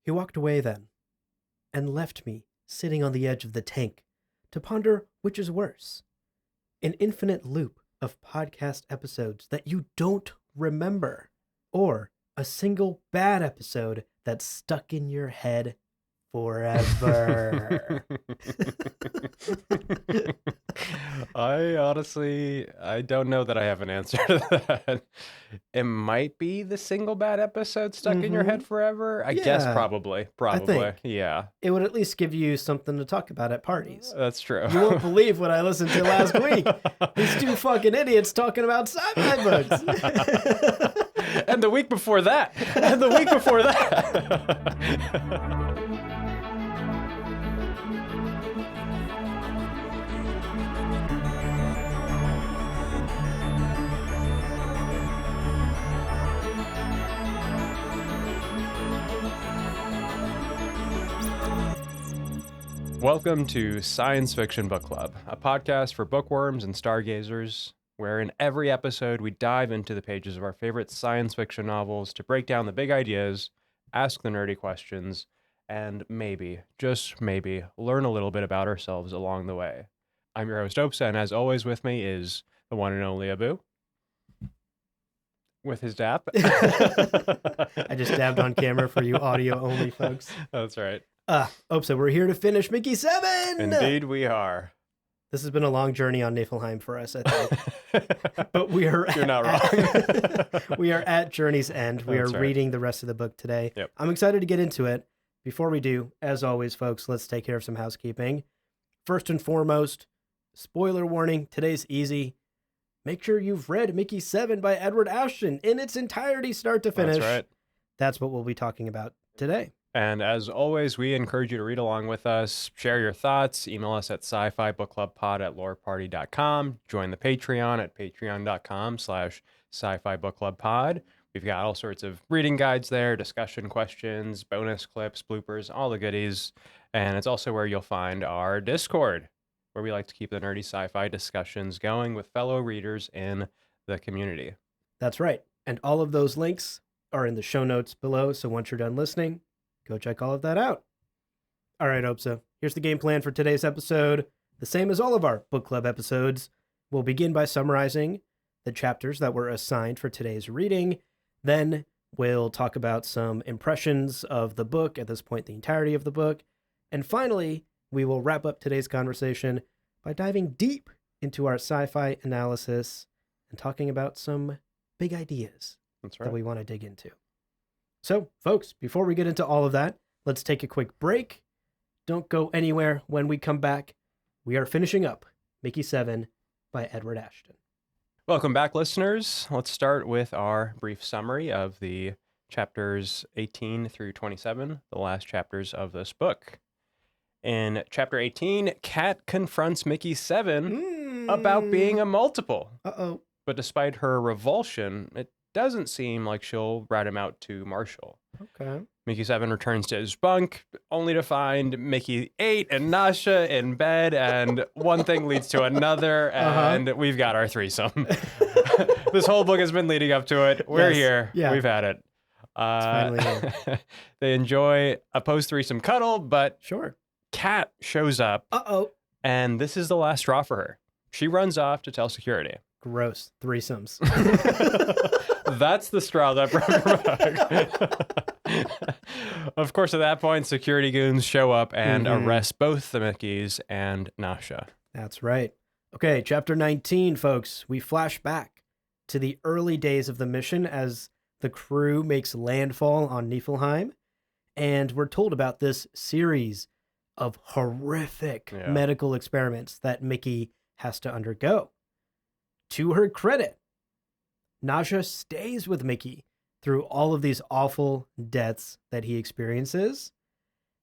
He walked away then, and left me sitting on the edge of the tank to ponder which is worse, an infinite loop of podcast episodes that you don't remember, or a single bad episode that's stuck in your head forever. I don't know that I have an answer to that. It might be the single bad episode stuck in your head forever. I guess Yeah, probably. think. Yeah, It would at least give you something to talk about at parties. that's true. You won't believe what I listened to last week. These two fucking idiots talking about sci-fi books. And the week before that. And the week before that. Welcome to Science Fiction Book Club, a podcast for bookworms and stargazers, where in every episode we dive into the pages of our favorite science fiction novels to break down the big ideas, ask the nerdy questions, and maybe, just maybe, learn a little bit about ourselves along the way. I'm your host, Obssa, and as always with me is the one and only Abu. With his dap. I just dabbed on camera for you audio-only folks. That's right. Obssa, we're here to finish Mickey7! Indeed we are. This has been a long journey on Niflheim for us, I think. But we are You're not wrong. We are at Journey's End. We are reading the rest of the book today. Yep. I'm excited to get into it. Before we do, as always, folks, let's take care of some housekeeping. First and foremost, spoiler warning, today's easy. Make sure you've read Mickey7 by Edward Ashton in its entirety, start to finish. That's right. That's what we'll be talking about today. And as always, we encourage you to read along with us, share your thoughts, email us at sci-fi bookclubpod@loreparty.com, join the Patreon at patreon.com/sci-fi bookclubpod. We've got all sorts of reading guides there, discussion questions, bonus clips, bloopers, all the goodies. And it's also where you'll find our Discord, where we like to keep the nerdy sci-fi discussions going with fellow readers in the community. That's right. And all of those links are in the show notes below. So once you're done listening, go check all of that out. All right, Obssa, here's the game plan for today's episode. The same as all of our book club episodes. We'll begin by summarizing the chapters that were assigned for today's reading. Then we'll talk about some impressions of the book, at this point, the entirety of the book. And finally, we will wrap up today's conversation by diving deep into our sci-fi analysis and talking about some big ideas that we want to dig into. So, folks, before we get into all of that, let's take a quick break. Don't go anywhere. When we come back, we are finishing up Mickey7 by Edward Ashton. Welcome back, listeners. Let's start with our brief summary of the chapters 18 through 27, the last chapters of this book. In chapter 18, Kat confronts Mickey7 about being a multiple. Uh-oh. But despite her revulsion, it doesn't seem like she'll rat him out to Marshall. Okay. Mickey7 returns to his bunk, only to find Mickey8 and Nasha in bed, and one thing leads to another, and we've got our threesome. This whole book has been leading up to it. We're here. Yeah. We've had it. They enjoy a post-threesome cuddle, but Kat shows up. And this is the last straw for her. She runs off to tell security. Gross. Threesomes. That's the straw that broke her back. Of course, at that point, security goons show up and arrest both the Mickeys and Nasha. That's right. Okay, chapter 19, folks. We flash back to the early days of the mission as the crew makes landfall on Niflheim, and we're told about this series of horrific medical experiments that Mickey has to undergo. To her credit, Nasha stays with Mickey through all of these awful deaths that he experiences.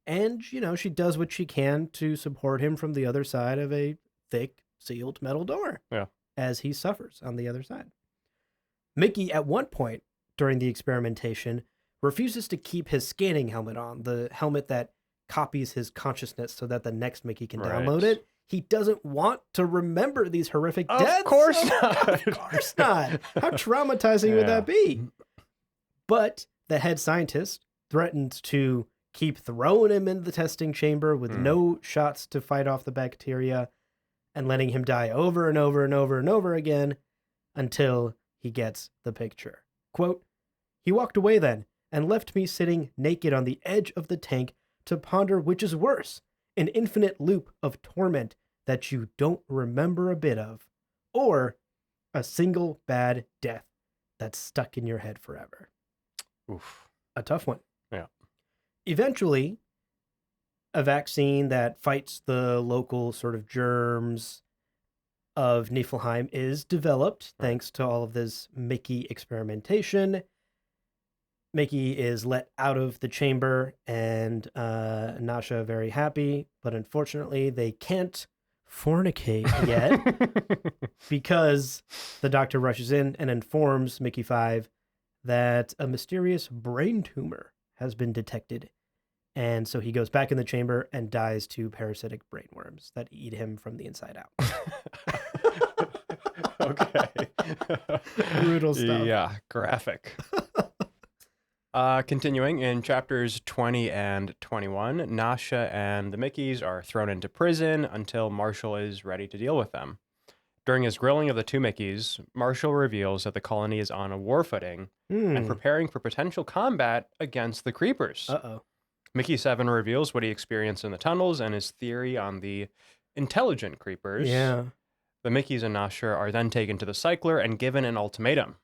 And, she does what she can to support him from the other side of a thick, sealed metal door as he suffers on the other side. Mickey, at one point during the experimentation, refuses to keep his scanning helmet on, the helmet that copies his consciousness so that the next Mickey can download it. He doesn't want to remember these horrific deaths. Of course not. Of course not. How traumatizing would that be? But the head scientist threatens to keep throwing him in the testing chamber with no shots to fight off the bacteria and letting him die over and over and over and over again until he gets the picture. Quote, "He walked away then and left me sitting naked on the edge of the tank to ponder which is worse, an infinite loop of torment that you don't remember a bit of, or a single bad death that's stuck in your head forever." Oof. A tough one. Yeah. Eventually, a vaccine that fights the local sort of germs of Niflheim is developed thanks to all of this Mickey experimentation. Mickey is let out of the chamber and Nasha very happy, but unfortunately they can't fornicate yet because the doctor rushes in and informs Mickey-5 that a mysterious brain tumor has been detected. And so he goes back in the chamber and dies to parasitic brainworms that eat him from the inside out. Okay. Brutal stuff. Yeah, graphic. Continuing in chapters 20 and 21, Nasha and the Mickeys are thrown into prison until Marshall is ready to deal with them. During his grilling of the two Mickeys, Marshall reveals that the colony is on a war footing and preparing for potential combat against the creepers. Uh-oh. Mickey7 reveals what he experienced in the tunnels and his theory on the intelligent creepers. Yeah. The Mickeys and Nasha are then taken to the cycler and given an ultimatum.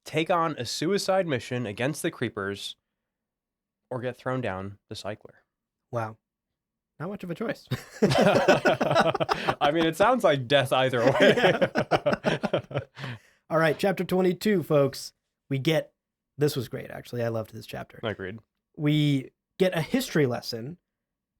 Take on a suicide mission against the creepers or get thrown down the cycler. Wow. Not much of a choice. I mean, it sounds like death either way. Yeah. All right, chapter 22, folks. This was great, actually. I loved this chapter. Agreed. We get a history lesson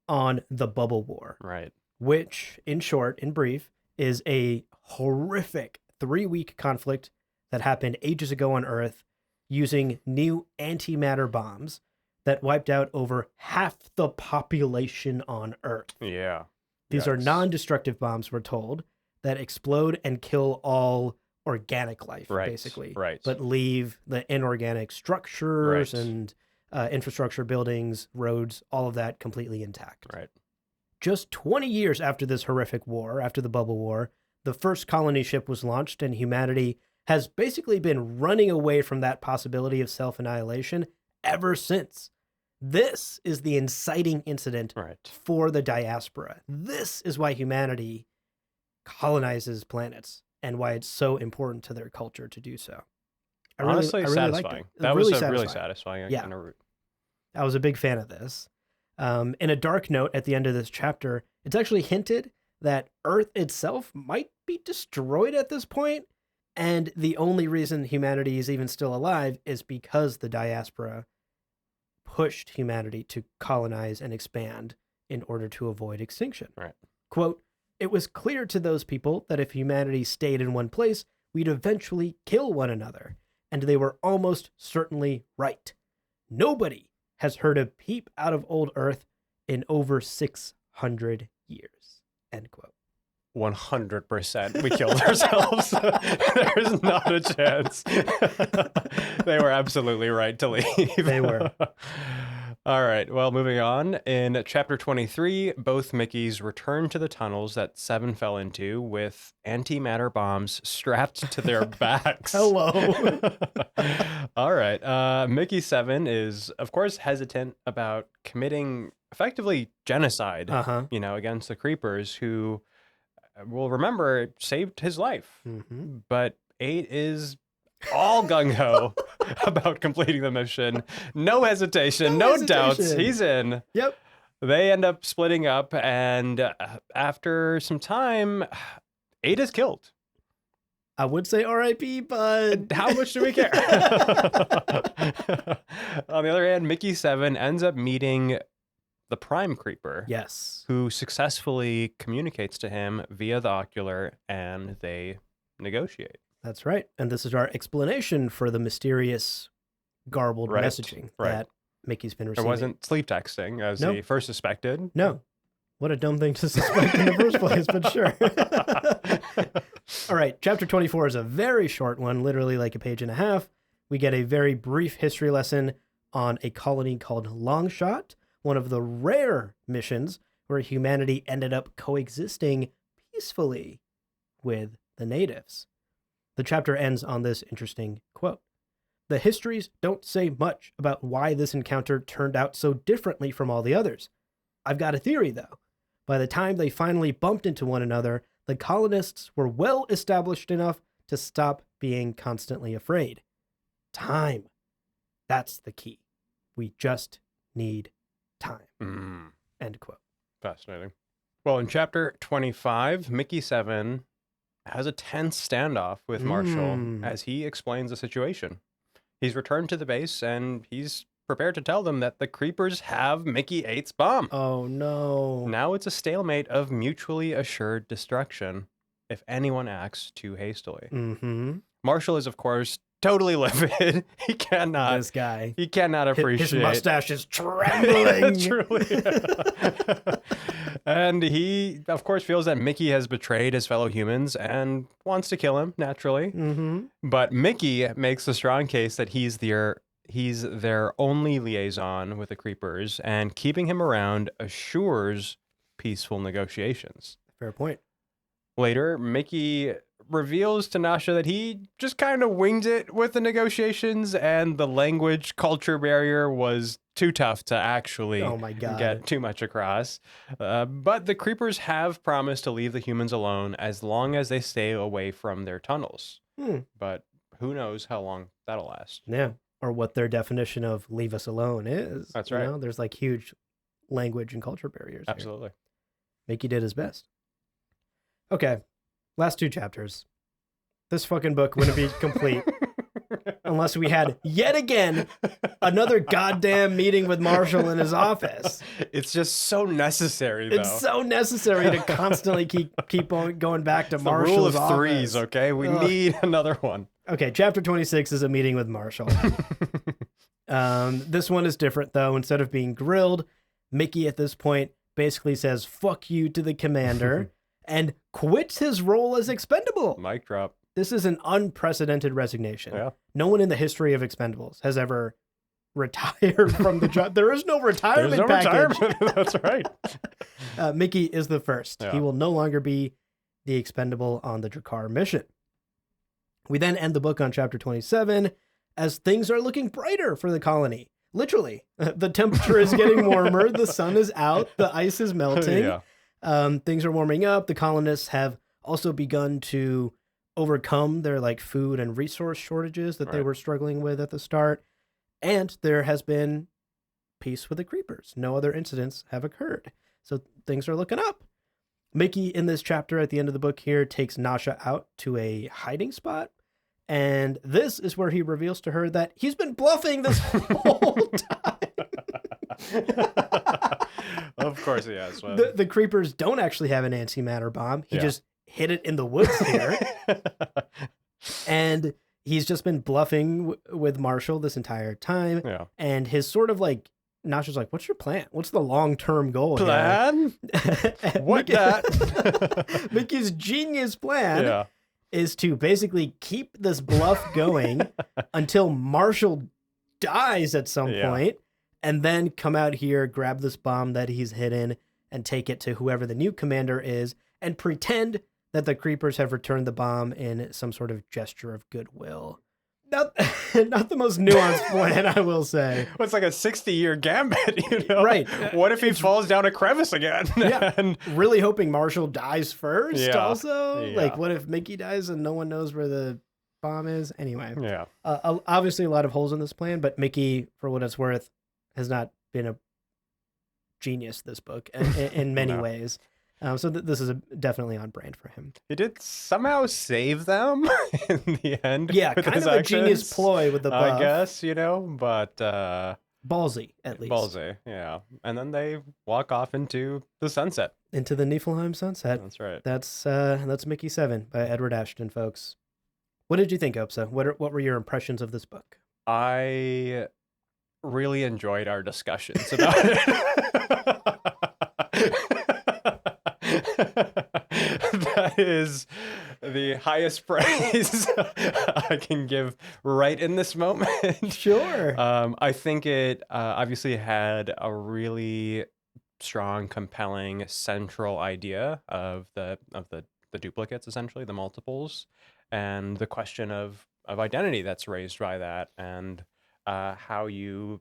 on the Bubble War. Right. Which, in short, in brief, is a horrific 3-week conflict that happened ages ago on Earth using new antimatter bombs that wiped out over half the population on Earth. Yeah. These are non-destructive bombs, we're told, that explode and kill all organic life, basically. Right. But leave the inorganic structures and infrastructure, buildings, roads, all of that completely intact. Right. Just 20 years after this horrific war, after the Bubble War, the first colony ship was launched, and humanity has basically been running away from that possibility of self-annihilation ever since. This is the inciting incident for the diaspora. This is why humanity colonizes planets and why it's so important to their culture to do so. Honestly, I really satisfying. That really was satisfying. really satisfying. Yeah. I was a big fan of this. In a dark note at the end of this chapter, it's actually hinted that Earth itself might be destroyed at this point, and the only reason humanity is even still alive is because the diaspora pushed humanity to colonize and expand in order to avoid extinction. Right. Quote, "It was clear to those people that if humanity stayed in one place, we'd eventually kill one another, and they were almost certainly right. Nobody has heard a peep out of old Earth in over 600 years." End quote. 100% we killed ourselves. There's not a chance. They were absolutely right to leave. They were. All right. Well, moving on. In chapter 23, both Mickeys return to the tunnels that Seven fell into with antimatter bombs strapped to their backs. Hello. All right. Mickey7 is, of course, hesitant about committing effectively genocide, against the creepers who, we'll remember, saved his life. But 8 is all gung-ho about completing the mission. No hesitation, no doubts. He's in. Yep. They end up splitting up, and after some time, 8 is killed. I would say R.I.P., but how much do we care? On the other hand, Mickey7 ends up meeting the Prime Creeper. Yes. Who successfully communicates to him via the ocular, and they negotiate. That's right. And this is our explanation for the mysterious garbled messaging that Mickey's been receiving. It wasn't sleep texting, as he first suspected. No. What a dumb thing to suspect in the first place, but sure. All right. Chapter 24 is a very short one, literally like a page and a half. We get a very brief history lesson on a colony called Longshot, one of the rare missions where humanity ended up coexisting peacefully with the natives. The chapter ends on this interesting quote. The histories don't say much about why this encounter turned out so differently from all the others. I've got a theory, though. By the time they finally bumped into one another, the colonists were well established enough to stop being constantly afraid. Time. That's the key. We just need time. End quote. Fascinating. Well, in chapter 25, Mickey7 has a tense standoff with Marshall as he explains the situation. He's returned to the base and he's prepared to tell them that the creepers have Mickey 8's bomb. Oh, no. Now it's a stalemate of mutually assured destruction if anyone acts too hastily. Marshall is, of course, totally livid. He cannot. This guy. He cannot appreciate. His mustache is trembling. Truly. And he, of course, feels that Mickey has betrayed his fellow humans and wants to kill him, naturally. But Mickey makes the strong case that he's their only liaison with the creepers, and keeping him around assures peaceful negotiations. Fair point. Later, Mickey reveals to Nasha that he just kind of winged it with the negotiations, and the language culture barrier was too tough to actually get too much across. But the creepers have promised to leave the humans alone as long as they stay away from their tunnels. But who knows how long that'll last. Yeah. Or what their definition of leave us alone is. That's right. You know, there's like huge language and culture barriers. Absolutely. Here. Mickey did his best. Okay. Last two chapters. This fucking book wouldn't be complete unless we had yet again another goddamn meeting with Marshall in his office. It's just so necessary, though. It's so necessary to constantly keep on going back to it's Marshall's the rule of office. threes, okay? We need another one. Okay, chapter 26 is a meeting with Marshall. This one is different, though. Instead of being grilled, Mickey at this point basically says, fuck you to the commander and quits his role as expendable. Mic drop. This is an unprecedented resignation. Yeah. No one in the history of Expendables has ever retired from the job. There is no retirement package. Retirement. That's right. Mickey is the first. Yeah. He will no longer be the expendable on the Drakkar mission. We then end the book on chapter 27 as things are looking brighter for the colony. Literally, the temperature is getting warmer. The sun is out. The ice is melting. Yeah. Things are warming up. The colonists have also begun to overcome their like food and resource shortages that they were struggling with at the start. And there has been peace with the creepers. No other incidents have occurred. So things are looking up. Mickey in this chapter at the end of the book here takes Nasha out to a hiding spot. And this is where he reveals to her that he's been bluffing this whole time. Of course he has. The creepers don't actually have an antimatter bomb. He just hid it in the woods here. And he's just been bluffing with Marshall this entire time. Yeah. And his sort of like, Nasha's like, what's your plan? What's the long-term goal plan? What that? Mickey's genius plan is to basically keep this bluff going until Marshall dies at some point, and then come out here, grab this bomb that he's hidden, and take it to whoever the new commander is, and pretend that the creepers have returned the bomb in some sort of gesture of goodwill. Not the most nuanced plan, I will say. Well, it's like a 60-year gambit, you know? Right. What if he falls down a crevice again? Yeah. And really hoping Marshall dies first also. Yeah. Like, what if Mickey dies and no one knows where the bomb is? Anyway. Yeah. Obviously, a lot of holes in this plan, but Mickey, for what it's worth, has not been a genius this book in many ways. So this is definitely on brand for him. He did somehow save them in the end. Yeah, with kind his of a actions, genius ploy with the buff. I guess, you know, but... ballsy, at least. Ballsy, yeah. And then they walk off into the sunset. Into the Niflheim sunset. That's right. That's Mickey7 by Edward Ashton, folks. What did you think, Obssa? What were your impressions of this book? I really enjoyed our discussions about it. the highest praise I can give right in this moment. Sure. I think it obviously had a really strong, compelling central idea of the duplicates, essentially the multiples, and the question of identity that's raised by that, and how you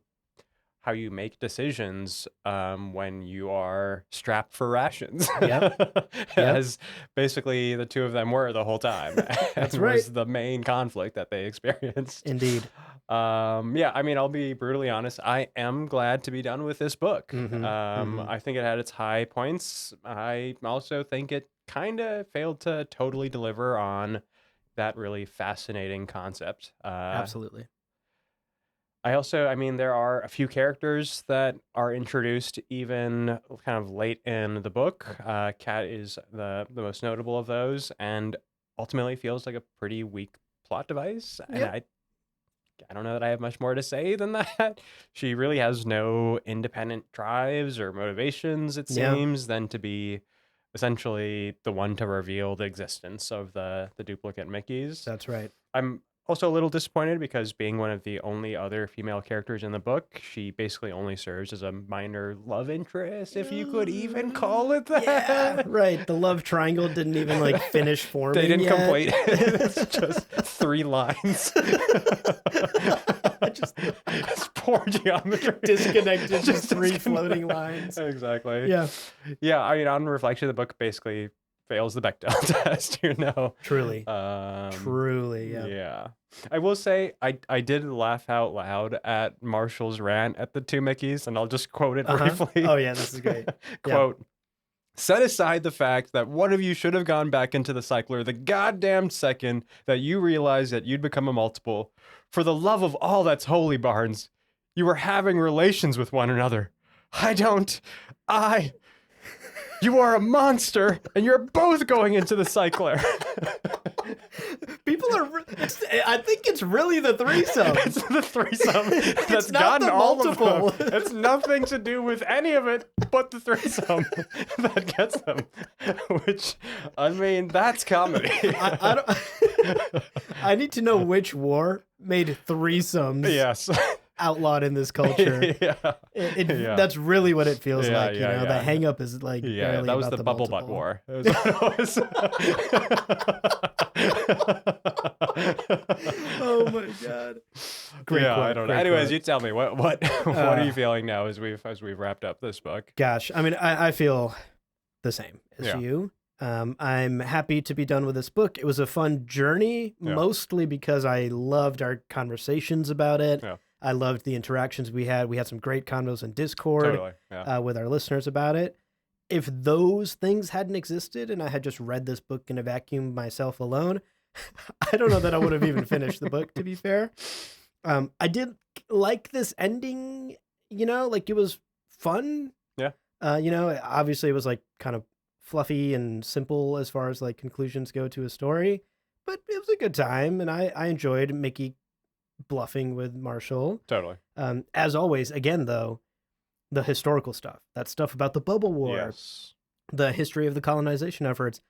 make decisions when you are strapped for rations. Yep. As basically the two of them were the whole time. That's and right. was the main conflict that they experienced. Indeed. Yeah, I mean, I'll be brutally honest. I am glad to be done with this book. I think it had its high points. I also think it kind of failed to totally deliver on that really fascinating concept. Absolutely. I mean, there are a few characters that are introduced even kind of late in the book. Kat is the most notable of those, and ultimately feels like a pretty weak plot device. And Yep. I don't know that I have much more to say than that. She really has no independent drives or motivations, it Yeah. seems, than to be essentially the one to reveal the existence of the duplicate Mickeys. That's right. I'm also a little disappointed because, being one of the only other female characters in the book, she basically only serves as a minor love interest, if you could even call it that. Yeah, right. The love triangle didn't even like finish forming. They didn't yet. complete it. It's just 3 lines. It's poor geometry. Disconnected, just 3 floating lines. Exactly. Yeah. Yeah, I mean, on reflection, the book basically fails the Bechdel test, Truly. Truly, Yeah. Yeah. I will say I did laugh out loud at Marshall's rant at the 2 Mickeys, and I'll just quote it briefly. Oh yeah, this is great. Quote, "Set aside the fact that one of you should have gone back into the cycler the goddamn second that you realized that you'd become a multiple. For the love of all that's holy, Barnes, you were having relations with one another. You are a monster, and you're both going into the cycler." People are. I think it's really the threesome. It's the threesome that's not gotten the all multiple. of them. It's nothing to do with any of it but the threesome that gets them. Which, I mean, that's comedy. I don't. I need to know which war made threesomes Yes. outlawed in this culture. Yeah. Yeah. That's really what it feels like. You know, yeah. the hang up is like. Yeah, barely that was about the bubble butt multiple. war. Oh my god. Great Yeah, quote, I don't know. great Anyways, quote. you tell me what are you feeling now as we've wrapped up this book? Gosh, I mean, I feel the same as Yeah. you. I'm happy to be done with this book. It was a fun journey, Yeah. mostly because I loved our conversations about it. Yeah. I loved the interactions we had. We had some great convos in Discord Totally. Yeah. with our listeners about it. If those things hadn't existed and I had just read this book in a vacuum myself alone, I don't know that I would have even finished the book, to be fair. I did like this ending, like it was fun. Yeah. Obviously it was like kind of fluffy and simple as far as like conclusions go to a story, but it was a good time. And I enjoyed Mickey bluffing with Marshall. Totally. As always, again, though, the historical stuff, that stuff about the bubble war, Yes. the history of the colonization efforts,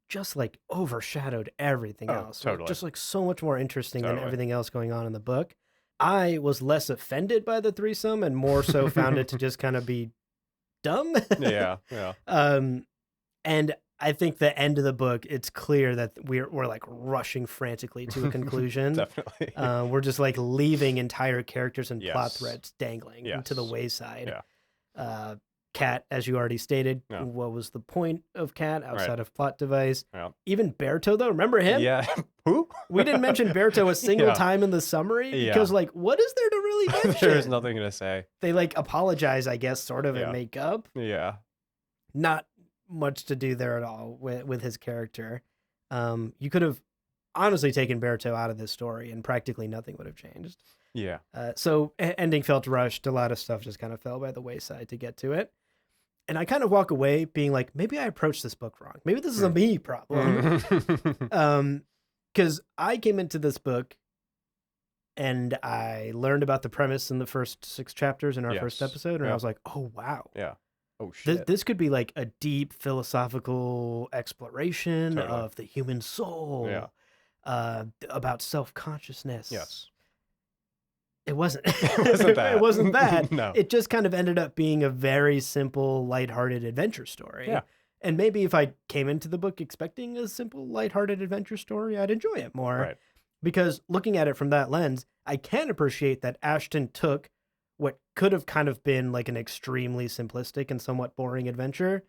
just like overshadowed everything else. Like, Totally. just like so much more interesting than Totally. everything else going on in the book. I was less offended by the threesome and more so found it to just kind of be dumb. Yeah. Yeah. And I think the end of the book, it's clear that we're like rushing frantically to a conclusion. Definitely. We're just like leaving entire characters and plot Yes. threads dangling Yes. to the wayside. Yeah. Kat, as you already stated, Yeah. what was the point of Kat outside Right. of plot device? Yeah. Even Berto, though, remember him? Yeah. Who? We didn't mention Berto a single Yeah. time in the summary Yeah. because, like, what is there to really mention? There's nothing to say. They like apologize, I guess, sort of, Yeah. and make up. Yeah. Not much to do there at all with his character. You could have honestly taken Berto out of this story, and practically nothing would have changed. Yeah. So ending felt rushed. A lot of stuff just kind of fell by the wayside to get to it. And I kind of walk away being like, maybe I approached this book wrong. Maybe this is a me problem. Because I came into this book and I learned about the premise in the first 6 chapters in our first Yes. episode. And Yeah. I was like, oh, wow. Yeah. Oh shit. This could be like a deep philosophical exploration Totally. of the human soul, Yeah. about self-consciousness. Yes. It wasn't. It wasn't that. It wasn't that. No. It just kind of ended up being a very simple, lighthearted adventure story. Yeah. And maybe if I came into the book expecting a simple, lighthearted adventure story, I'd enjoy it more. Right. Because looking at it from that lens, I can appreciate that Ashton took what could have kind of been like an extremely simplistic and somewhat boring adventure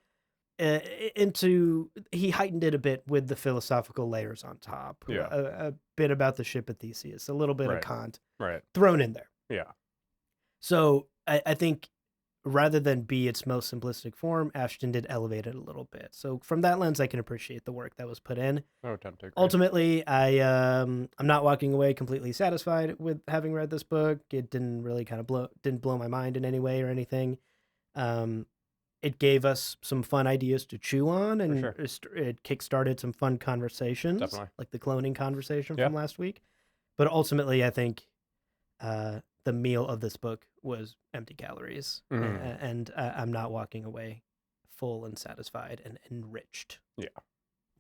he heightened it a bit with the philosophical layers on top. Yeah. A bit about the ship of Theseus, a little bit of Right. Kant Right. thrown in there. Yeah. So I think rather than be its most simplistic form, Ashton did elevate it a little bit. So from that lens, I can appreciate the work that was put in. No attempt to agree. Ultimately, I'm not walking away completely satisfied with having read this book. It didn't really kind of didn't blow my mind in any way or anything. It gave us some fun ideas to chew on, and sure. it kickstarted some fun conversations, Definitely. like the cloning conversation Yeah. from last week. But ultimately, I think the meal of this book was empty calories, and I'm not walking away full and satisfied and enriched. Yeah.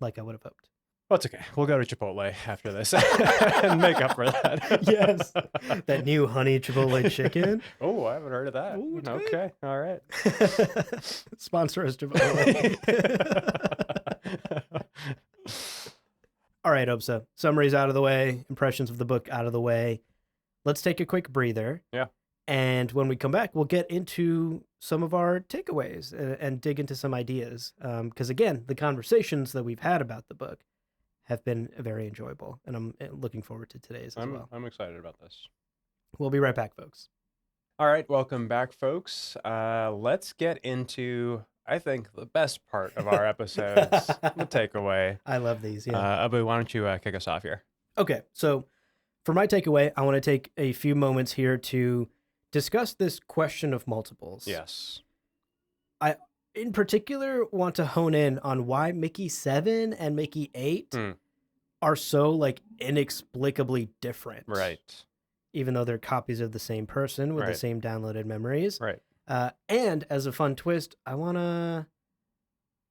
Like I would have hoped. Well, it's okay. We'll go to Chipotle after this and make up for that. Yes. That new honey Chipotle chicken. Oh, I haven't heard of that. Ooh, it's Okay. All right. Sponsor us, Chipotle. All right, Obssa. Summaries out of the way. Impressions of the book out of the way. Let's take a quick breather. Yeah. And when we come back, we'll get into some of our takeaways and dig into some ideas. Because again, the conversations that we've had about the book have been very enjoyable. And I'm looking forward to today's as well. I'm excited about this. We'll be right back, folks. All right. Welcome back, folks. Let's get into, I think, the best part of our episodes, the takeaway. I love these. Yeah. Abu, why don't you kick us off here? Okay. So for my takeaway, I want to take a few moments here to discuss this question of multiples. Yes. I, in particular, want to hone in on why Mickey7 and Mickey8 are so like inexplicably different. Right. Even though they're copies of the same person with the same downloaded memories. Right. And as a fun twist, I want to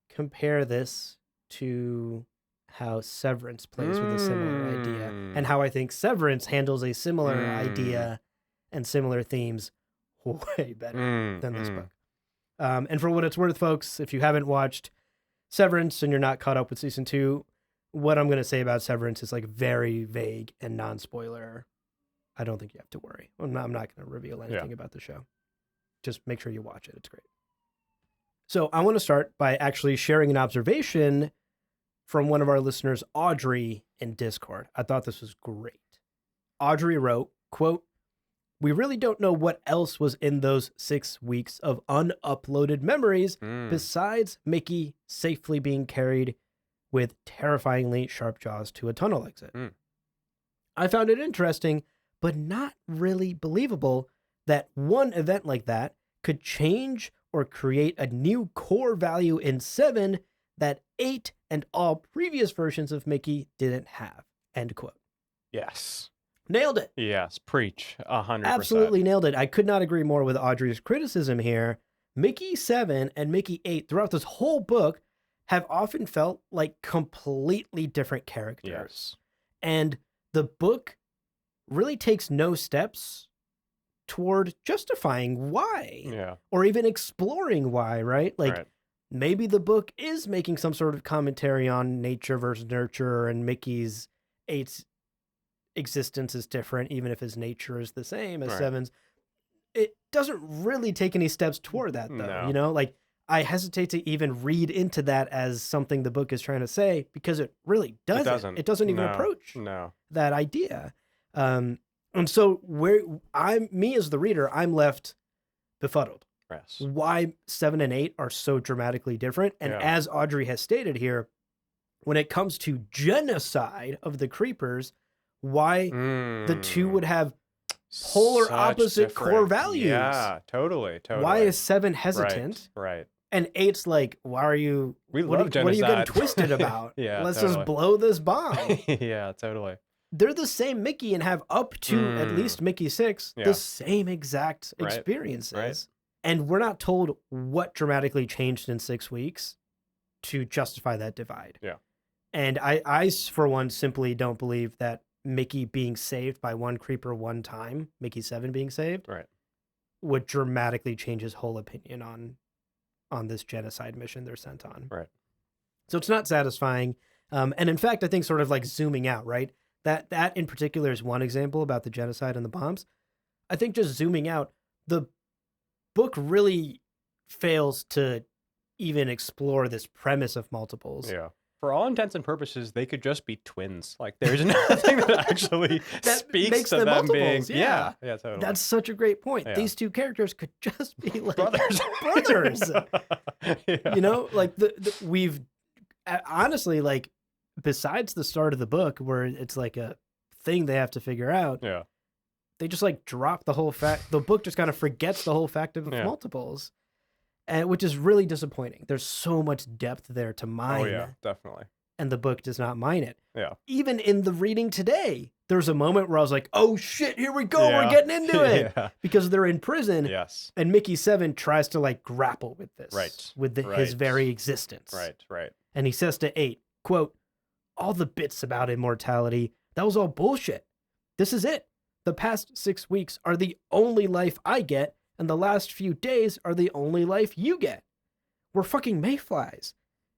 compare this to how Severance plays with a similar idea, and how I think Severance handles a similar idea and similar themes way better than this book. And for what it's worth, folks, if you haven't watched Severance and you're not caught up with season 2, what I'm going to say about Severance is like very vague and non-spoiler. I don't think you have to worry. I'm not going to reveal anything about the show. Just make sure you watch it. It's great. So I want to start by actually sharing an observation from one of our listeners, Audrey, in Discord. I thought this was great. Audrey wrote, quote, "We really don't know what else was in those 6 weeks of unuploaded memories besides Mickey safely being carried with terrifyingly sharp jaws to a tunnel exit. I found it interesting, but not really believable that one event like that could change or create a new core value in 7 that 8 and all previous versions of Mickey didn't have." End quote. Yes. Nailed it. Yes. Preach. 100%. Absolutely nailed it. I could not agree more with Audrey's criticism here. Mickey7 and Mickey8 throughout this whole book have often felt like completely different characters. Yes. And the book really takes no steps toward justifying why. Yeah. Or even exploring why, right? Like maybe the book is making some sort of commentary on nature versus nurture, and Mickey's 8's existence is different, even if his nature is the same as 7's. It doesn't really take any steps toward that, though. No. You know, like I hesitate to even read into that as something the book is trying to say, because it really doesn't. It doesn't even approach that idea. And so me as the reader, I'm left befuddled. Yes. Why 7 and 8 are so dramatically different. And as Audrey has stated here, when it comes to genocide of the creepers, why the two would have polar opposite core values. Yeah, totally. Why is 7 hesitant? Right. And 8's like, why are you? What are you getting twisted about? Let's just blow this bomb. Yeah, totally. They're the same Mickey and have up to at least Mickey 6 the same exact experiences. And we're not told what dramatically changed in 6 weeks to justify that divide. Yeah. And I, for one, simply don't believe that Mickey being saved by one creeper one time, Mickey7 being saved, Right. would dramatically change his whole opinion on this genocide mission they're sent on. Right. So it's not satisfying. And in fact, I think sort of like zooming out, right? That in particular is one example about the genocide and the bombs. I think just zooming out, the book really fails to even explore this premise of multiples. Yeah. For all intents and purposes, they could just be twins. Like, there's nothing that actually That speaks makes to them them being. multiples, yeah. Yeah, totally. That's such a great point. Yeah. These two characters could just be like brothers. brothers. Yeah. You know, like we've honestly, like, besides the start of the book where it's like a thing they have to figure out, Yeah. they just like drop the whole fact. The book just kind of forgets the whole fact of Yeah. multiples, and which is really disappointing. There's so much depth there to mine. Oh, yeah, definitely. And the book does not mine it. Yeah. Even in the reading today, there's a moment where I was like, oh shit, here we go. Yeah. We're getting into it. Yeah. Because they're in prison. Yes. And Mickey7 tries to like grapple with this. Right. With his Right. very existence. Right. And he says to 8, quote, all the bits about immortality, that was all bullshit. This is it. The past 6 weeks are the only life I get, and the last few days are the only life you get. We're fucking mayflies.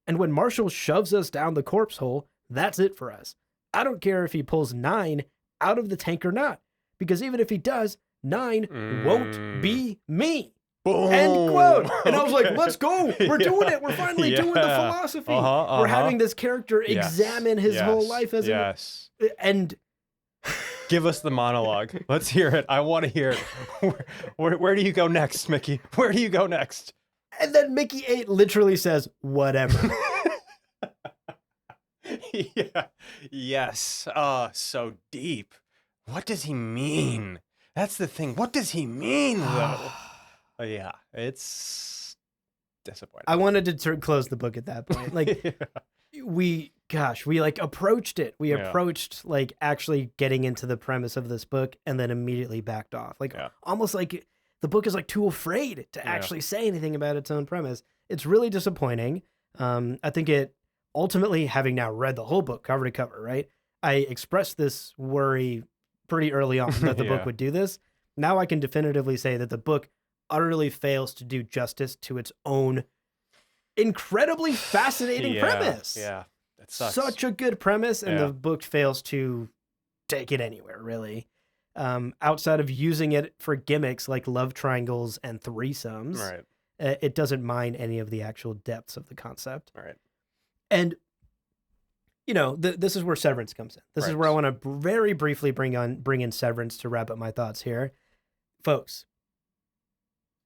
And when Marshall shoves us down the corpse hole, that's it for us. I don't care if he pulls 9 out of the tank or not, because even if he does, 9 won't be me. Boom. End quote. And I was like, Okay. let's go. We're doing it. We're finally doing the Yeah. philosophy. Uh-huh. We're having this character examine his whole life as Yes. and Give us the monologue. Let's hear it. I want to hear it. Where do you go next, Mickey? Where do you go next? and then Mickey 8 literally says, whatever. Yeah. Yes. So deep. What does he mean? That's the thing. What does he mean, though? Yeah, it's disappointing. I wanted to close the book at that point. Like we like approached it. We approached like actually getting into the premise of this book and then immediately backed off. Like almost like the book is like too afraid to actually say anything about its own premise. It's really disappointing. I think it ultimately, having now read the whole book cover to cover, right? I expressed this worry pretty early on that the book would do this. Now I can definitively say that the book utterly fails to do justice to its own incredibly fascinating premise. Yeah, that sucks. Such a good premise, and the book fails to take it anywhere, really. Outside of using it for gimmicks like love triangles and threesomes, it doesn't mine any of the actual depths of the concept. Right. And, you know, this is where Severance comes in. This is where I want to very briefly bring in Severance to wrap up my thoughts here. Folks,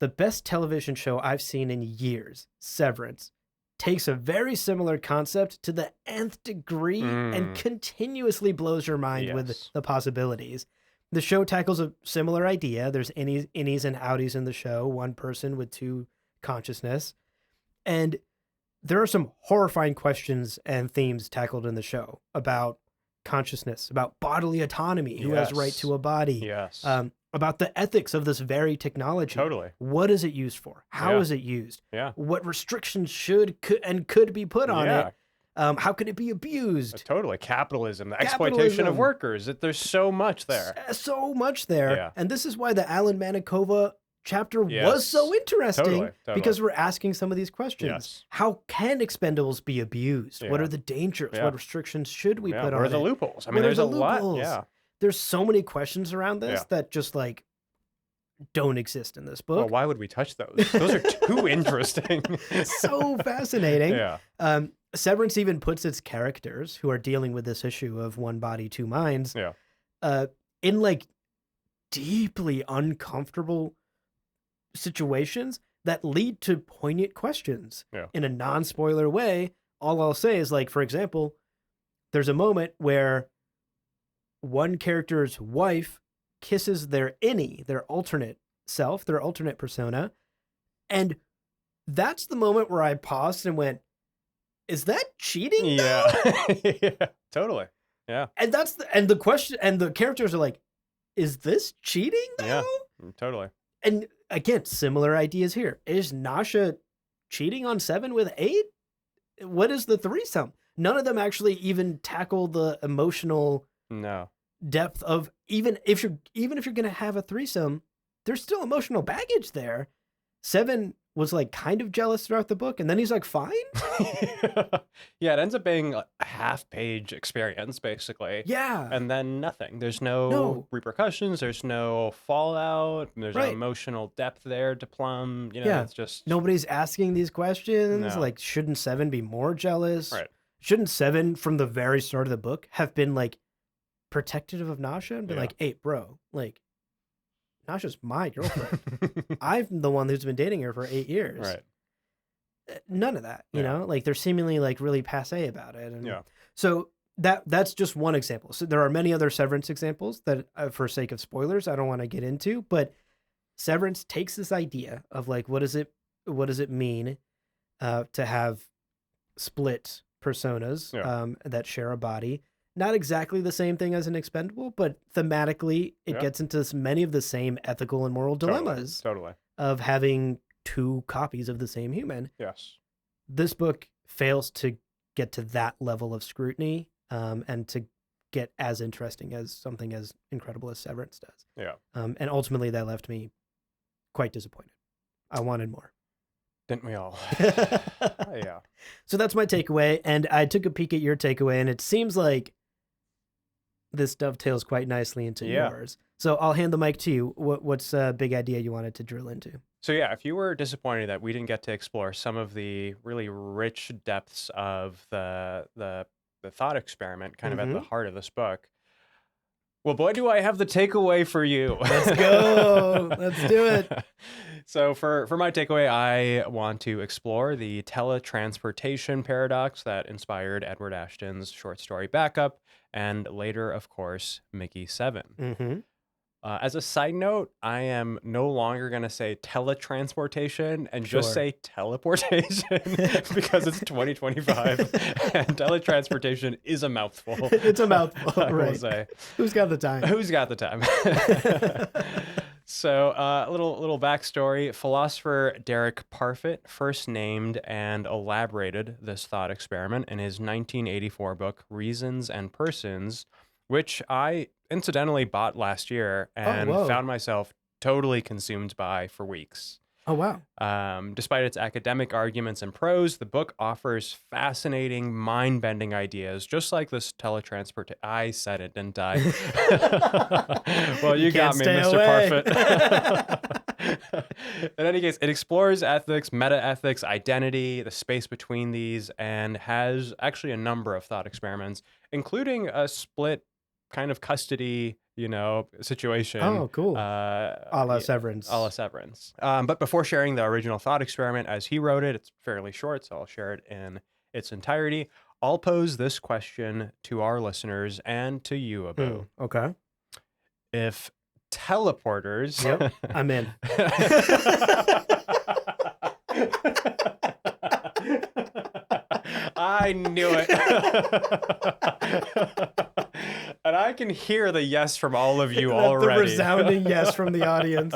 the best television show I've seen in years, Severance, takes a very similar concept to the nth degree and continuously blows your mind with the possibilities. The show tackles a similar idea. There's innies and outies in the show, one person with two consciousness. And there are some horrifying questions and themes tackled in the show about consciousness, about bodily autonomy, who has right to a body, about the ethics of this very technology. Totally. What is it used for? How is it used? What restrictions could be put on it? How could it be abused? Totally. Capitalism, the exploitation of workers. There's so much there. So much there. And this is why the Alan Manikova chapter was so interesting, because we're asking some of these questions. How can expendables be abused? What are the dangers? What restrictions should we put on it? Where are the loopholes? I mean, there's a lot. There's so many questions around this that just like don't exist in this book. Well, why would we touch those? Those are too interesting. So fascinating. Severance even puts its characters who are dealing with this issue of one body, two minds in like deeply uncomfortable situations that lead to poignant questions in a non-spoiler way. All I'll say is, like, for example, there's a moment where one character's wife kisses their innie, their alternate self, their alternate persona. And that's the moment where I paused and went, is that cheating? Yeah, totally. Yeah. And that's the question, and the characters are like, is this cheating though? Yeah, totally. And again, similar ideas here. Is Nasha cheating on Seven with 8? What is the threesome? None of them actually even tackle the emotional No. depth of even if you're going to have a threesome, there's still emotional baggage there. Seven was like kind of jealous throughout the book, and then he's like, fine. Yeah, it ends up being a half-page experience, basically. Yeah. And then nothing. There's no No. repercussions. There's no fallout. There's no Right. emotional depth there to plumb. You know, Yeah. it's just Nobody's asking these questions. No. Like, shouldn't Seven be more jealous? right. Shouldn't Seven, from the very start of the book, have been like protective of Nasha and been Yeah. like, hey, bro, like, Nasha's my girlfriend. I'm the one who's been dating her for 8 years. Right. None of that, you Yeah. know, like they're seemingly like really passe about it. And Yeah. so that's just one example. So there are many other Severance examples that, for sake of spoilers, I don't want to get into. But Severance takes this idea of like, what does it mean to have split personas Yeah. that share a body? Not exactly the same thing as an Expendable, but thematically, it Yeah. gets into many of the same ethical and moral dilemmas Totally. of having 2 copies of the same human. Yes. This book fails to get to that level of scrutiny and to get as interesting as something as incredible as Severance does. Yeah. And ultimately, that left me quite disappointed. I wanted more. Didn't we all? Yeah. So that's my takeaway. And I took a peek at your takeaway, and it seems like this dovetails quite nicely into Yeah. yours. So I'll hand the mic to you. What's a big idea you wanted to drill into? So yeah, if you were disappointed that we didn't get to explore some of the really rich depths of the thought experiment, kind of at the heart of this book, well, boy, do I have the takeaway for you. Let's go. Let's do it. So for my takeaway, I want to explore the teletransportation paradox that inspired Edward Ashton's short story Backup, and later, of course, Mickey7. Mm-hmm. As a side note, I am no longer going to say teletransportation and just Sure. say teleportation because it's 2025 and teletransportation is a mouthful. It's a mouthful, I will right? say. Who's got the time? Who's got the time? So, little backstory. Philosopher Derek Parfit first named and elaborated this thought experiment in his 1984 book, Reasons and Persons, which I incidentally bought last year and whoa. found myself totally consumed by for weeks. Oh, wow. Despite its academic arguments and prose, the book offers fascinating, mind-bending ideas, just like this teletransport. I said it, didn't I? Well, you got me, Mr. Parfit. In any case, it explores ethics, meta-ethics, identity, the space between these, and has actually a number of thought experiments, including a split kind of custody, situation. Oh, cool. A la Severance. A la Severance. But before sharing the original thought experiment as he wrote it, it's fairly short, so I'll share it in its entirety. I'll pose this question to our listeners and to you, Abu. Okay. If teleporters... Yep, I'm in. I knew it. And I can hear the yes from all of you already. The resounding yes from the audience.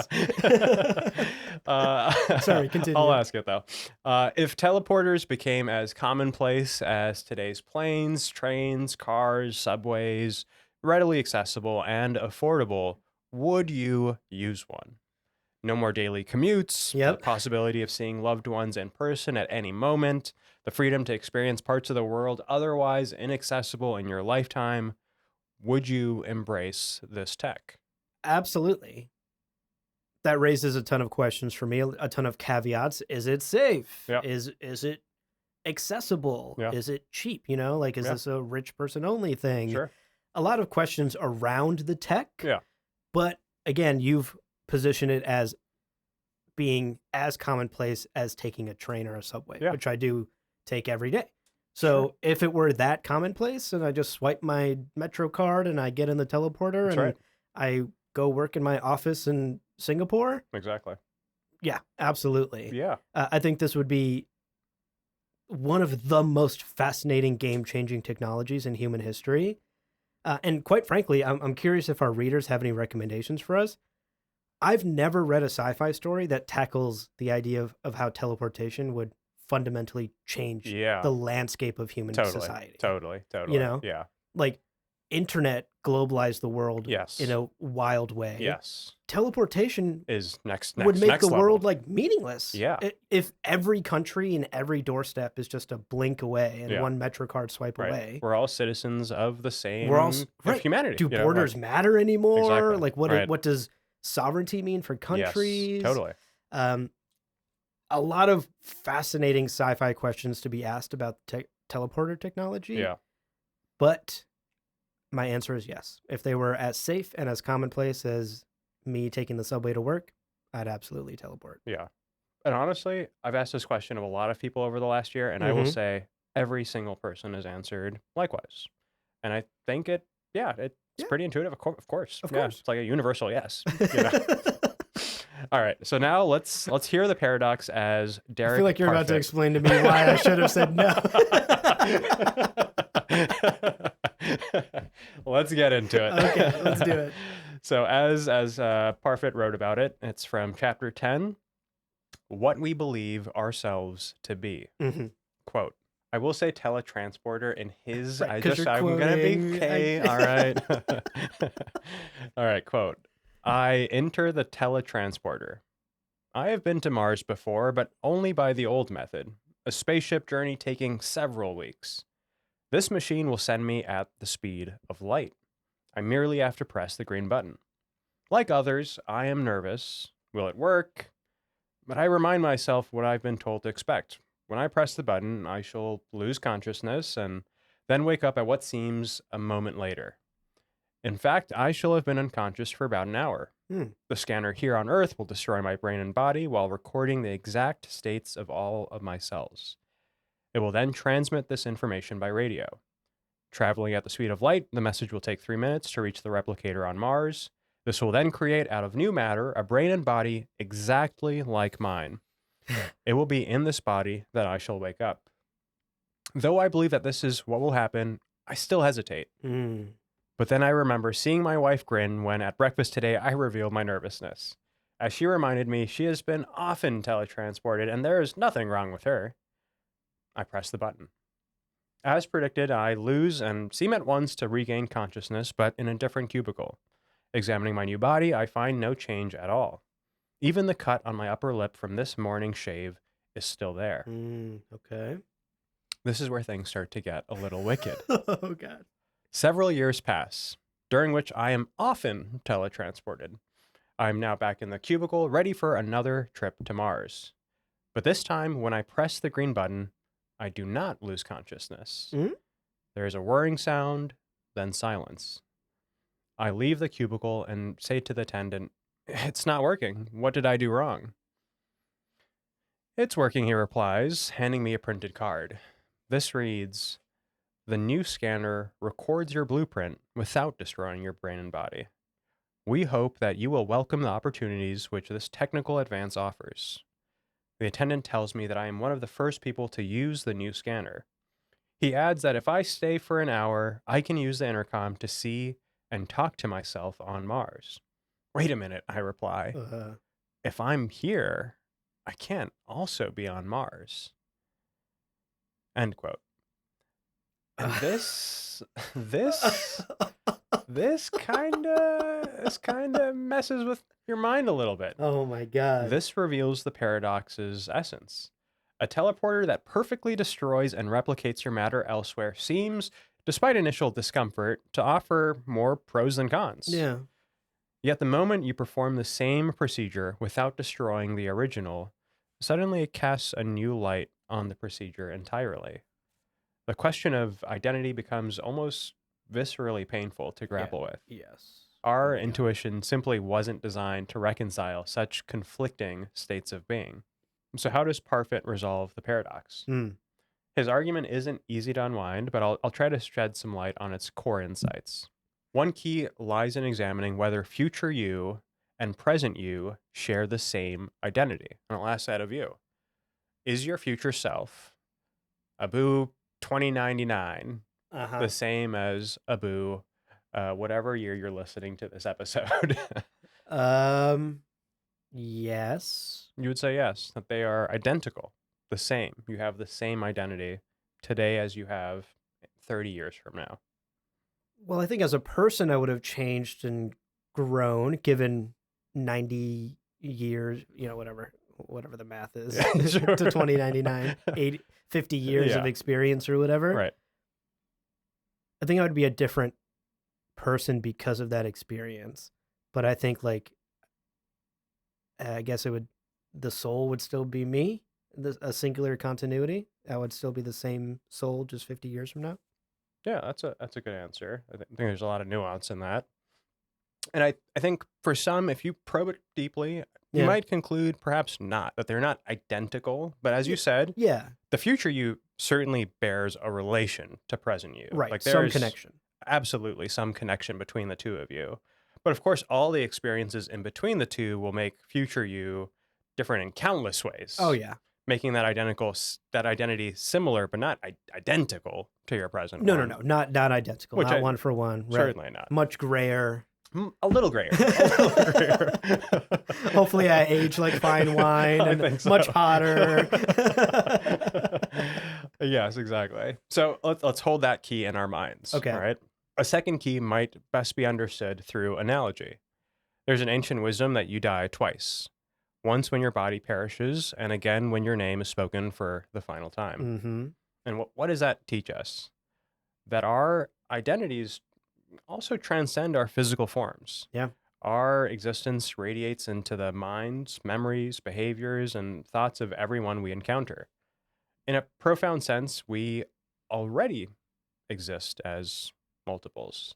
Sorry, continue. I'll ask it though. If teleporters became as commonplace as today's planes, trains, cars, subways, readily accessible and affordable, would you use one? No more daily commutes, Yep. the possibility of seeing loved ones in person at any moment, the freedom to experience parts of the world otherwise inaccessible in your lifetime. Would you embrace this tech? Absolutely. That raises a ton of questions for me, a ton of caveats. Is it safe? Yeah. Is it accessible? Yeah. Is it cheap? Is this a rich person only thing? Sure. A lot of questions around the tech. Yeah. But again, you've positioned it as being as commonplace as taking a train or a subway, Yeah. which I do take every day. So if it were that commonplace and I just swipe my Metro card and I get in the teleporter That's and right. I go work in my office in Singapore, Exactly. yeah, absolutely. Yeah. I think this would be one of the most fascinating game-changing technologies in human history. And quite frankly, I'm curious if our readers have any recommendations for us. I've never read a sci-fi story that tackles the idea of how teleportation would fundamentally change Yeah. the landscape of human society. Totally. You know? Yeah. Like, internet globalized the world Yes. in a wild way. Yes. Teleportation Is next would make the level. world like meaningless. Yeah. If every country and every doorstep is just a blink away and one MetroCard swipe away. We're all citizens of the same of humanity. Do borders matter anymore? Exactly. Like what does sovereignty mean for countries? Yes, totally. A lot of fascinating sci-fi questions to be asked about teleporter technology. Yeah. But my answer is yes. If they were as safe and as commonplace as me taking the subway to work, I'd absolutely teleport. Yeah. And honestly, I've asked this question of a lot of people over the last year, and I will say every single person has answered likewise. And I think it's pretty intuitive, of course. Of course. It's like a universal yes. You know? All right, so now let's hear the paradox as Derek. I feel like you're about to explain to me why I should have said no. Let's get into it. Okay, let's do it. So as Parfit wrote about it, it's from chapter 10, What We Believe Ourselves to Be. Quote, I will say teletransporter in his, I'm going to be okay. All right. All right, quote, I enter the teletransporter. I have been to Mars before, but only by the old method, a spaceship journey taking several weeks. This machine will send me at the speed of light. I merely have to press the green button. Like others, I am nervous. Will it work? But I remind myself what I've been told to expect. When I press the button, I shall lose consciousness and then wake up at what seems a moment later. In fact, I shall have been unconscious for about an hour. The scanner here on Earth will destroy my brain and body while recording the exact states of all of my cells. It will then transmit this information by radio. Traveling at the speed of light, the message will take 3 minutes to reach the replicator on Mars. This will then create out of new matter a brain and body exactly like mine. It will be in this body that I shall wake up. Though I believe that this is what will happen, I still hesitate. But then I remember seeing my wife grin when at breakfast today I revealed my nervousness. As she reminded me, she has been often teletransported and there is nothing wrong with her. I press the button. As predicted, I lose and seem at once to regain consciousness, but in a different cubicle. Examining my new body, I find no change at all. Even the cut on my upper lip from this morning shave is still there. Okay. This is where things start to get a little wicked. Oh, God. Several years pass, during which I am often teletransported. I am now back in the cubicle, ready for another trip to Mars. But this time, when I press the green button, I do not lose consciousness. There is a whirring sound, then silence. I leave the cubicle and say to the attendant, it's not working. What did I do wrong? It's working, he replies, handing me a printed card. This reads, the new scanner records your blueprint without destroying your brain and body. We hope that you will welcome the opportunities which this technical advance offers. The attendant tells me that I am one of the first people to use the new scanner. He adds that if I stay for an hour, I can use the intercom to see and talk to myself on Mars. Wait a minute, I reply. If I'm here, I can't also be on Mars. End quote. And this kind of messes with your mind a little bit. Oh my God. This reveals the paradox's essence. A teleporter that perfectly destroys and replicates your matter elsewhere seems, despite initial discomfort, to offer more pros than cons. Yeah. Yet the moment you perform the same procedure without destroying the original, suddenly it casts a new light on the procedure entirely. The question of identity becomes almost viscerally painful to grapple with. Yes. Our intuition simply wasn't designed to reconcile such conflicting states of being. So how does Parfit resolve the paradox? His argument isn't easy to unwind, but I'll try to shed some light on its core insights. One key lies in examining whether future you and present you share the same identity. And I'll ask that of you. Is your future self, Abu 2099, the same as Abu, whatever year you're listening to this episode? Yes. You would say yes, that they are identical, the same. You have the same identity today as you have 30 years from now. Well, I think as a person, I would have changed and grown given 90 years, whatever the math is, Yeah, sure. to 2099, 80, 50 years of Yeah. experience or whatever. Right. I think I would be a different person because of that experience. But I think, I guess the soul would still be me, a singular continuity. I would still be the same soul just 50 years from now. Yeah, that's a good answer. I think there's a lot of nuance in that. And I think for some, if you probe it deeply, you Yeah. might conclude perhaps not, that they're not identical. But as you said, Yeah. the future you certainly bears a relation to present you. Right. Like Some there's connection. absolutely some connection between the two of you. But of course, all the experiences in between the two will make future you different in countless ways. Oh, yeah. Making that identity similar, but not identical to your present No, one. no, no. Not identical. Which not I- one for one. Right. Certainly not. Much grayer. A little grayer. A little grayer. Hopefully I age like fine wine I and think so. much hotter. Yes, exactly. So let's hold that key in our minds. Okay. All right. A second key might best be understood through analogy. There's an ancient wisdom that you die twice. Once when your body perishes, and again when your name is spoken for the final time. Mm-hmm. And what does that teach us? That our identities also transcend our physical forms. Yeah. Our existence radiates into the minds, memories, behaviors, and thoughts of everyone we encounter. In a profound sense, we already exist as multiples.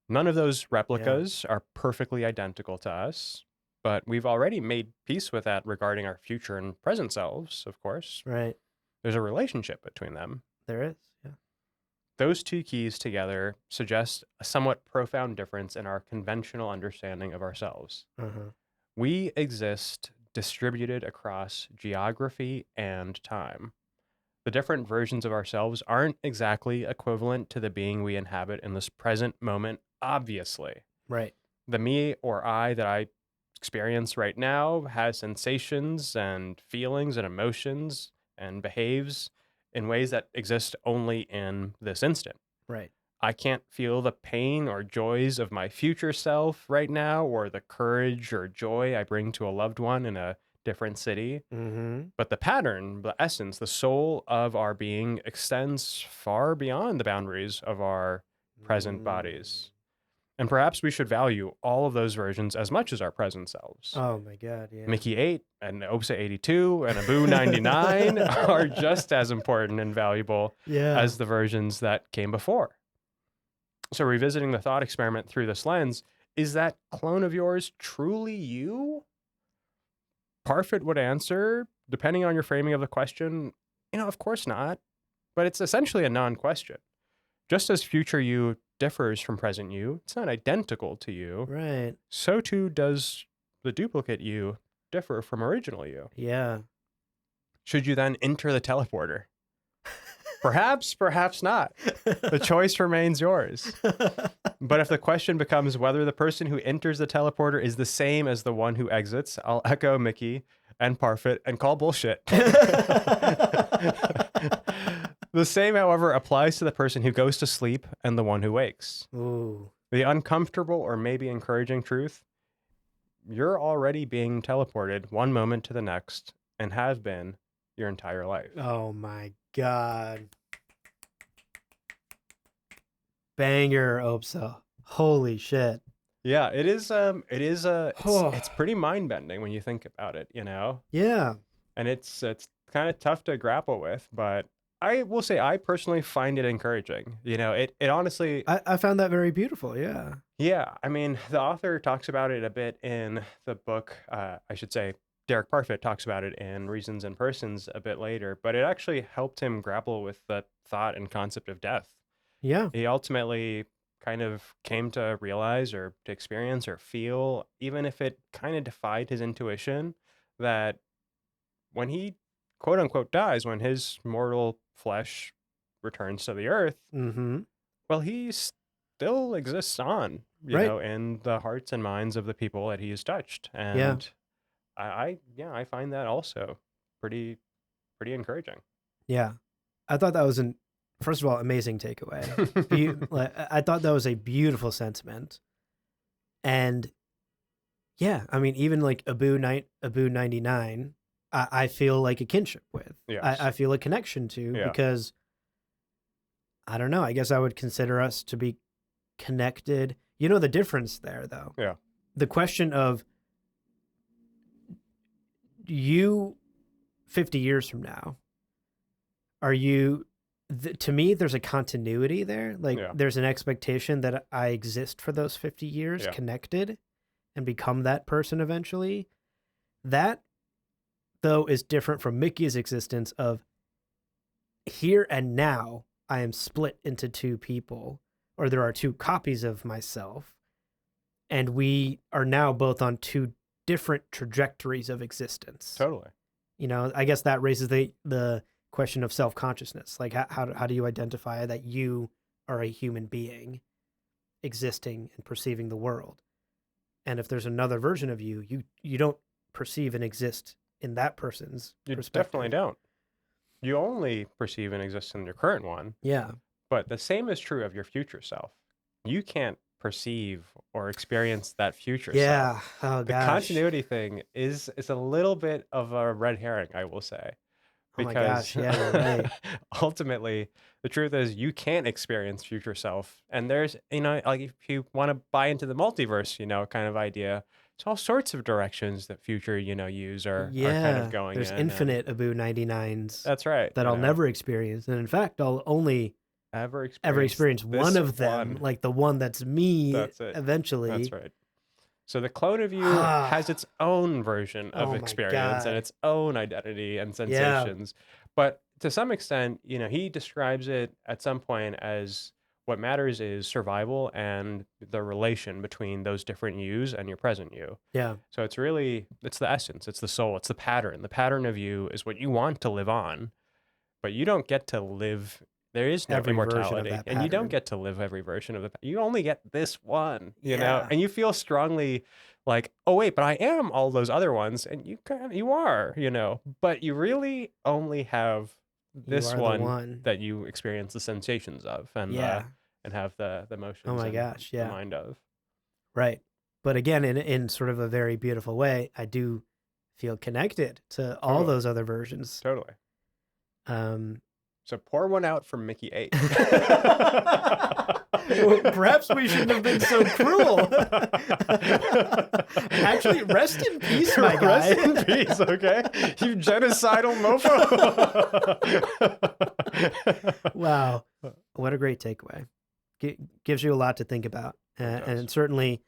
None of those replicas are perfectly identical to us, but we've already made peace with that regarding our future and present selves, of course. Right. There's a relationship between them. There is. Yeah. Those two keys together suggest a somewhat profound difference in our conventional understanding of ourselves. Uh-huh. We exist distributed across geography and time. The different versions of ourselves aren't exactly equivalent to the being we inhabit in this present moment, obviously. Right. The me or I that I experience right now has sensations and feelings and emotions and behaves in ways that exist only in this instant. Right. I can't feel the pain or joys of my future self right now, or the courage or joy I bring to a loved one in a different city. Mm-hmm. But the pattern, the essence, the soul of our being extends far beyond the boundaries of our present bodies. And perhaps we should value all of those versions as much as our present selves. Oh my God. Yeah. Mickey 8 and Obssa 82 and Abu 99 are just as important and valuable as the versions that came before. So revisiting the thought experiment through this lens, is that clone of yours truly you? Parfit would answer, depending on your framing of the question, of course not. But it's essentially a non-question. Just as future you differs from present you, it's not identical to you. Right. So too does the duplicate you differ from original you. Yeah. Should you then enter the teleporter? Perhaps, perhaps not. The choice remains yours. But if the question becomes whether the person who enters the teleporter is the same as the one who exits, I'll echo Mickey and Parfit and call bullshit. The same, however, applies to the person who goes to sleep and the one who wakes. Ooh. The uncomfortable or maybe encouraging truth, you're already being teleported one moment to the next and have been your entire life. Oh my God. Banger, Obssa. Holy shit. Yeah, it's pretty mind-bending when you think about it, Yeah. And it's kind of tough to grapple with, but I will say I personally find it encouraging. It honestly, I found that very beautiful. Yeah. yeah, I mean, the author talks about it a bit in the book, I should say Derek Parfit talks about it in Reasons and Persons a bit later, but it actually helped him grapple with the thought and concept of death. Yeah. He ultimately kind of came to realize or to experience or feel, even if it kind of defied his intuition, that when he quote unquote dies, when his mortal flesh returns to the earth, Mm-hmm. well, he still exists on, Right. in the hearts and minds of the people that he has touched. And I find that also pretty encouraging. Yeah. I thought that was first of all, amazing takeaway. I thought that was a beautiful sentiment. And yeah, I mean, even like Abu 99, I feel like a kinship with. Yes. I feel a connection to Yeah. because I don't know. I guess I would consider us to be connected. You know the difference there, though. Yeah. The question of you 50 years from now, are you, to me, there's a continuity there. Like Yeah. there's an expectation that I exist for those 50 years Yeah. connected and become that person eventually. That, though, is different from Mickey's existence of here and now, I am split into two people, or there are two copies of myself, and we are now both on two different trajectories of existence. Totally. You know, I guess that raises the question of self-consciousness. Like, how do you identify that you are a human being existing and perceiving the world? And if there's another version of you, you don't perceive and exist in that person's You perspective. definitely don't. You only perceive and exist in your current one. Yeah. But the same is true of your future self. You can't perceive or experience that future Yeah. self. Oh, The gosh. continuity thing is a little bit of a red herring, I will say. Oh my Because gosh. Yeah, you're right. ultimately, the truth is you can't experience future self. And there's, like if you want to buy into the multiverse, kind of idea, it's all sorts of directions that future, use are kind of going There's in. infinite Abu 99s That's right. that I'll never experience. And in fact, I'll only ever experience one of them, one. like the one that's me. That's it. Eventually. That's right. So the clone of you has its own version of Oh my experience and God. its own identity and sensations. But to some extent, he describes it at some point as what matters is survival and the relation between those different yous and your present you. Yeah. So it's the essence, it's the soul, it's the pattern. The pattern of you is what you want to live on, but you don't get to live. There is no Every version of immortality, that and you don't pattern. get to live every version of you only get this one, Yeah. and you feel strongly like, oh wait, but I am all those other ones, and you are, but you really only have this are the one. that you experience the sensations of and have the emotions Oh my and gosh, the yeah. mind of. Right. But again, in sort of a very beautiful way, I do feel connected to all those other versions. Totally. Um, So pour one out for Mickey 8. Perhaps we shouldn't have been so cruel. Actually, rest in peace, my guy. Rest in peace, okay? You genocidal mofo. Wow. What a great takeaway. Gives you a lot to think about. And certainly,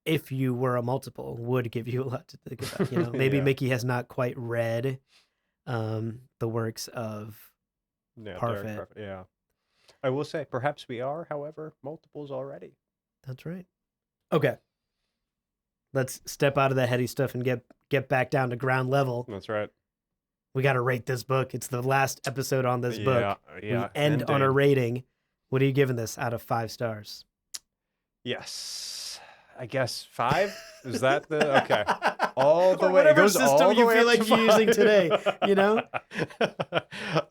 if you were a multiple, would give you a lot to think about. Maybe Mickey has not quite read the works of Parfait. Yeah. I will say, perhaps we are, however, multiples already. That's right. Okay. Let's step out of the heady stuff and get back down to ground level. That's right. We got to rate this book. It's the last episode on this book. Yeah. We end on a rating. What are you giving this out of 5 stars? Yes. I guess 5? Is that the... Okay. All the way. Whatever goes system all the you way feel up like to you're using 5. today,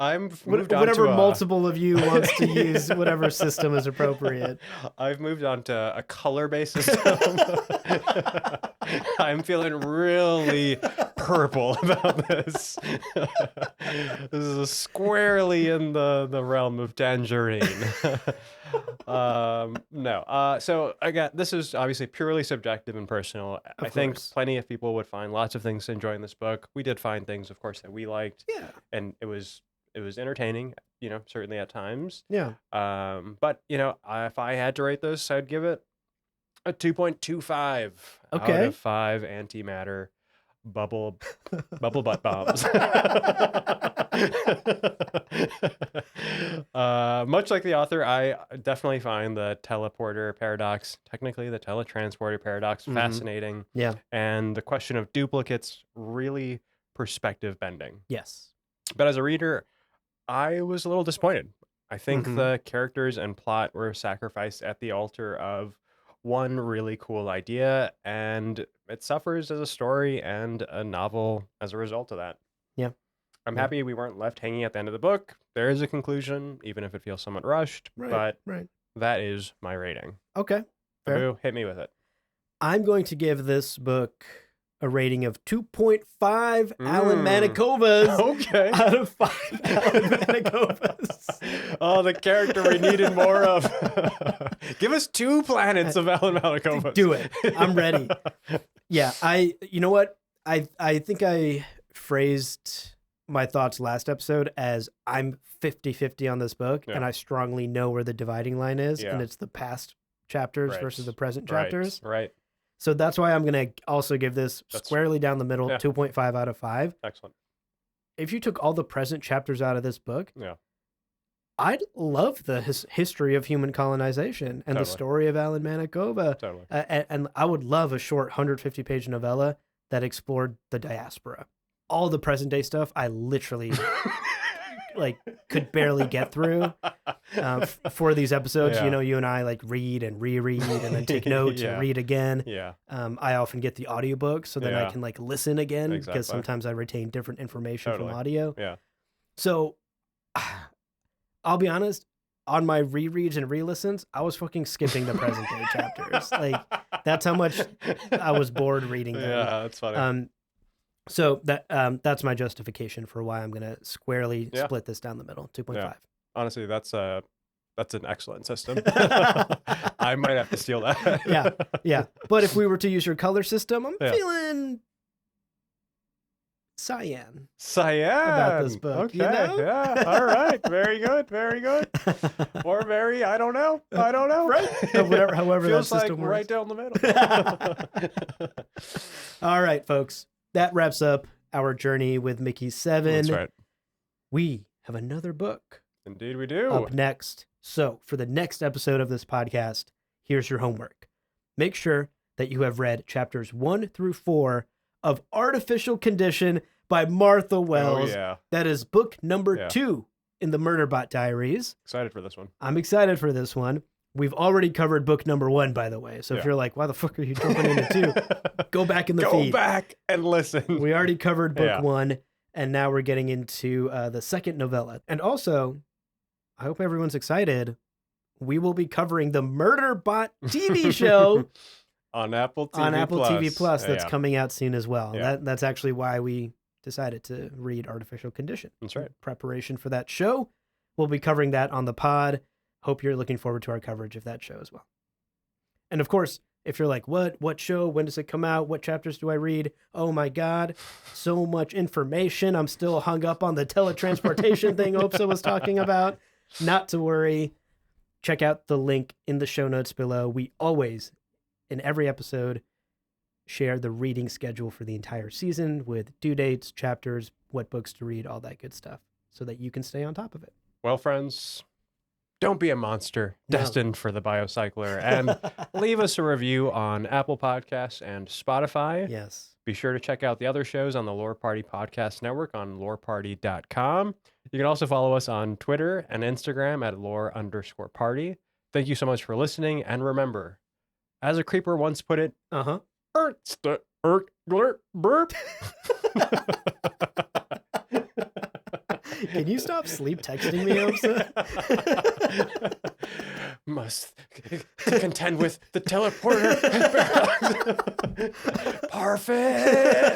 I've moved on whatever to multiple of you wants to use whatever system is appropriate. I've moved on to a color-based system. I'm feeling really purple about this. This is squarely in the realm of tangerine. No. So again, this is obviously purely subjective and personal. I think plenty of people would find lots of things to enjoy in this book. We did find things, of course, that we liked. Yeah. And it was entertaining, certainly at times. Yeah. But if I had to rate this, I'd give it a 2.25 out of 5 antimatter bubble butt bombs. Much like the author, I definitely find the teleporter paradox, technically the teletransporter paradox, fascinating. Yeah. And the question of duplicates really perspective bending. Yes. But as a reader, I was a little disappointed. I think the characters and plot were sacrificed at the altar of one really cool idea, and it suffers as a story and a novel as a result of that. Yeah. I'm Yeah. happy we weren't left hanging at the end of the book. There is a conclusion, even if it feels somewhat rushed, but Right. that is my rating. Okay. Fair. Boo, hit me with it. I'm going to give this book a rating of 2.5 Alan Manikovas Okay. out of 5 Alan Manikovas. Oh, the character we needed more of. Give us 2 planets of Alan Manikovas. Do it. I'm ready. Yeah, you know what? I think I phrased my thoughts last episode as I'm 50-50 on this book, and I strongly know where the dividing line is, and it's the past chapters versus the present chapters. Right. So that's why I'm going to also give this squarely down the middle, 2.5 out of 5. Excellent. If you took all the present chapters out of this book, Yeah. I'd love the history of human colonization and the story of Alan Manikova. Totally. And I would love a short 150-page novella that explored the diaspora. All the present day stuff, I literally could barely get through for these episodes. Yeah. You know, you and I read and reread and then take notes and read again. Yeah. I often get the audiobook so that I can listen again because sometimes I retain different information from audio. Yeah. So I'll be honest, on my rereads and re-listens, I was fucking skipping the present day chapters. That's how much I was bored reading them. Yeah, that's funny. So that's my justification for why I'm gonna squarely split this down the middle, 2.5. Yeah. Honestly, that's an excellent system. I might have to steal that. Yeah. But if we were to use your color system, I'm feeling cyan about this book. Okay. You know? Yeah. All right. Very good. Very good. Or very, I don't know. Right. However Feels that system like works. right down the middle. All right, folks. That wraps up our journey with Mickey7. That's right. We have another book Indeed we do. up next. So for the next episode of this podcast, here's your homework. Make sure that you have read chapters 1 through 4 of Artificial Condition by Martha Wells. Oh, yeah. That is book number 2 in the Murderbot Diaries. Excited for this one. I'm excited for this one. We've already covered book number 1, by the way. So if you're like, why the fuck are you jumping into 2? Go back in the feed. Go back and listen. We already covered book 1, and now we're getting into the second novella. And also, I hope everyone's excited. We will be covering the Murderbot TV show on Apple TV Plus that's coming out soon as well. That's actually why we decided to read Artificial Condition. That's right. In preparation for that show. We'll be covering that on the pod. Hope you're looking forward to our coverage of that show as well. And of course, if you're like, what show? When does it come out? What chapters do I read? Oh my God, so much information. I'm still hung up on the teletransportation thing Obssa was talking about. Not to worry. Check out the link in the show notes below. We always, in every episode, share the reading schedule for the entire season with due dates, chapters, what books to read, all that good stuff, so that you can stay on top of it. Well, friends, don't be a monster destined for the biocycler, and leave us a review on Apple Podcasts and Spotify. Yes. Be sure to check out the other shows on the Lore Party Podcast Network on loreparty.com. You can also follow us on Twitter and Instagram at lore_party. Thank you so much for listening, and remember, as a creeper once put it, burp. Can you stop sleep texting me, Obssa? Must contend with the teleporter. Parfait.